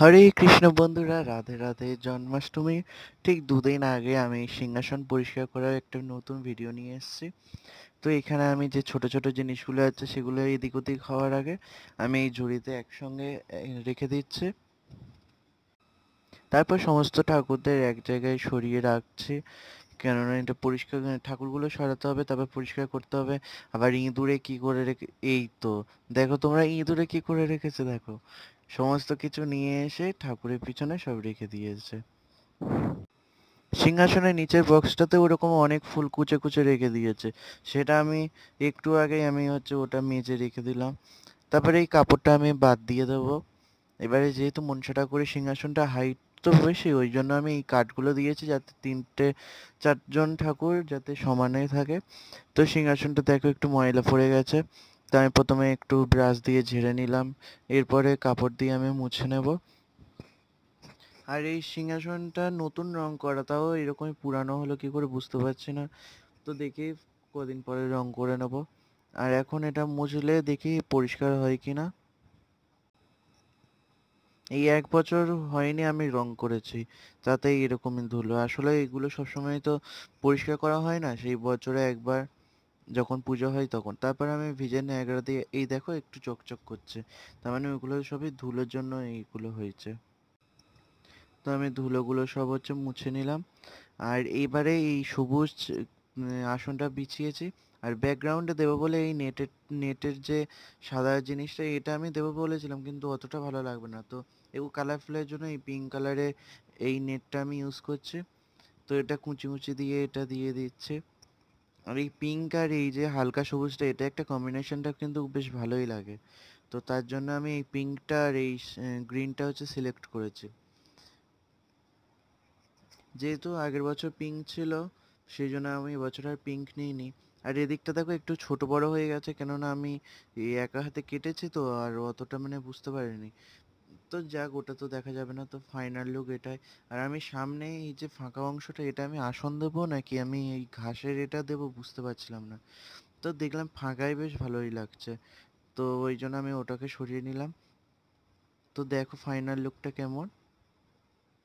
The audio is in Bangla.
হরে কৃষ্ণ বন্ধুরা, রাধে রাধে। জন্মাষ্টমী ঠিক দুদিন আগে আমি সিংহাসন পরিষ্কার করার একটা নতুন ভিডিও নিয়ে এসেছি। তো এখানে আমি যে ছোট ছোট জিনিসগুলো আছে সেগুলো এদিক ওদিক হওয়ার আগে আমি এই ঝুড়িতে একসঙ্গে রেখে দিচ্ছি। তারপর সমস্ত ঠাকুরদের এক জায়গায় সরিয়ে রাখছি, কেননা এটা পরিষ্কার ঠাকুরগুলো সরাতে হবে, তারপর পরিষ্কার করতে হবে। আবার ইঁদুরে কি করে রেখে, এই তো দেখো তোমরা ইঁদুরে কি করে রেখেছে, দেখো সমস্ত কিছু নিয়ে এসে ঠাকুরের পিছনে সব রেখে দিয়েছে। সিংহাসনের নিচের বক্সটাতে ওরকম অনেক ফুল কুচে কুচে রেখে দিয়েছে, সেটা আমি একটু আগেই আমি ওটা মেজে রেখে দিলাম। তারপরে এই কাপড়টা আমি বাদ দিয়ে দেবো। এবারে যেহেতু মনসা ঠাকুরের সিংহাসনটা হাইট তো বেশি, ওই জন্য আমি এই কাঠগুলো দিয়েছি যাতে তিনটে চারজন ঠাকুর যাতে সমানে থাকে। তো সিংহাসনটা দেখো একটু ময়লা পড়ে গেছে, তো আমি প্রথমে একটু ব্রাশ দিয়ে ঝেড়ে নিলাম, এরপরে কাপড় দিয়ে আমি মুছে নেব। আর এই সিংহাসনটা নতুন রং করা, তাও এরকমই পুরানো হলো কি করে বুঝতে পারছি না। তো দেখি কদিন পরে রং করে নেব। আর এখন এটা মুছলে দেখি পরিষ্কার হয় কি না। এই ১ বছর হয়নি আমি রং করেছি, তাতেই এরকমই ধুলো। আসলে এগুলো সবসময় তো পরিষ্কার করা হয় না, সেই বছরে একবার যখন পুজো হয় তখন। তারপর আমি ভিজে ন্যাকড়া দিয়ে এই দেখো একটু চকচক করছে, তার মানে ওইগুলো সবই ধুলোর জন্য এইগুলো হয়েছে। তো আমি ধুলোগুলো সব মুছে নিলাম। আর এইবারে এই সবুজ আসনটা বিছিয়েছি। আর ব্যাকগ্রাউন্ডে দেবো বলে এই নেটের নেটের যে সাদা জিনিসটা, এটা আমি দেবো বলেছিলাম, কিন্তু অতটা ভালো লাগবে না। তো এও কালারফুলের জন্য এই পিঙ্ক কালারে এই নেটটা আমি ইউজ করছি। তো এটা কুচি কুচি দিয়ে এটা দিয়ে দিচ্ছে। আর এই পিঙ্ক আর এই যে হালকা সবুজটা, এটা একটা কম্বিনেশনটা কিন্তু বেশ ভালোই লাগে। তো তার জন্য আমি এই পিঙ্কটা আর এই গ্রিনটা সিলেক্ট করেছি। যেহেতু আগের বছর পিঙ্ক ছিল, সেই জন্য আমি এবছর আর পিঙ্ক নিইনি। আর এদিকটা দেখো একটু ছোট বড় হয়ে গেছে, কেননা আমি এই একা হাতে কেটেছি তো, আর অতটা মানে বুঝতে পারিনি। তো যাক, ওটা তো দেখা যাবে না, তো ফাইনাল লুক এটাই। আর আমি সামনে এই যে ফাঁকা অংশটা, এটা আমি আসন দেবো নাকি আমি এই ঘাসের এটা দেবো বুঝতে পারছিলাম না। তো দেখলাম ফাঁকাই বেশ ভালোই লাগছে, তো ওই জন্য আমি ওটাকে সরিয়ে নিলাম। তো দেখো ফাইনাল লুকটা কেমন।